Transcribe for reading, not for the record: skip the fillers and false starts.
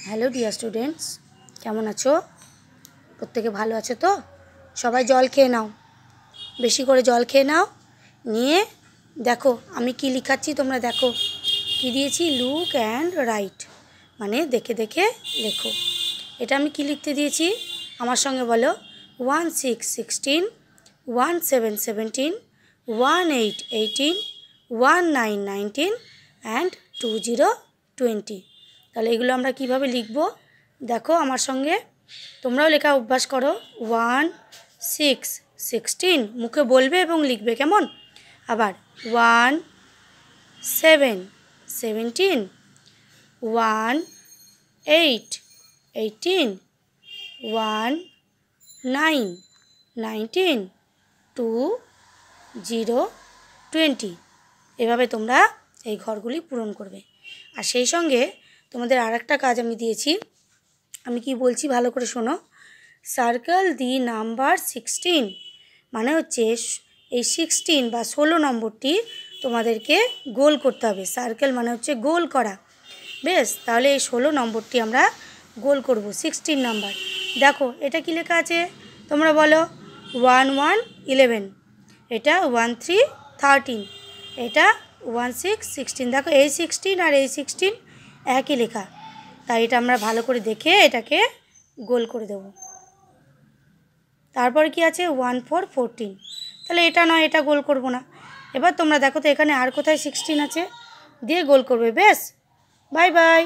Hello dear students, কেমন আছো? প্রত্যেকে ভালো আছো তো? সবাই জল খেয়ে নাও, বেশি করে জল খেয়ে নাও। নিয়ে দেখো আমি কি লিখাচ্ছি, তোমরা দেখো কি দিয়েছি। লুক অ্যান্ড রাইট, মানে দেখে দেখে লেখো। এটা আমি কি লিখতে দিয়েছি আমার সঙ্গে বলো। 1 6 16, 1 7 17, 1 8 18, 1 9 19 অ্যান্ড 2 0 20। তাহলে এগুলো আমরা কিভাবে লিখব দেখো আমার সঙ্গে, তোমরাও লেখা অভ্যাস করো। 1 6 16 মুখে বলবে এবং লিখবে, কেমন? আবার 1 7 17, 1 8 18, 1 9 19, 2 0 20। এভাবে তোমরা এই ঘরগুলি পূরণ করবে। আর সেই সঙ্গে তোমাদের আর একটা কাজ আমি দিয়েছি, আমি কি বলছি ভালো করে শোনো। সার্কেল দি নাম্বার 16, মানে হচ্ছে এই 16 বা 16 নম্বরটি তোমাদেরকে গোল করতে হবে। সার্কেল মানে হচ্ছে গোল করা। বেশ, তাহলে এই 16 নম্বরটি আমরা গোল করব। 16 নাম্বার দেখো এটা কি লেখা আছে তোমরা বলো। 1 1 11, এটা 1 3 13, এটা 1 6 16। দেখো এই 16 আর এই 16 একই লেখা, তাই এটা আমরা ভালো করে দেখে এটাকে গোল করে দেব। তারপর কি আছে 1 4 14, তাহলে এটা নয়, এটা গোল করব না। এবার তোমরা দেখো তো এখানে আর কোথায় 16 আছে, দিয়ে গোল করবে। বেশ, বাই বাই।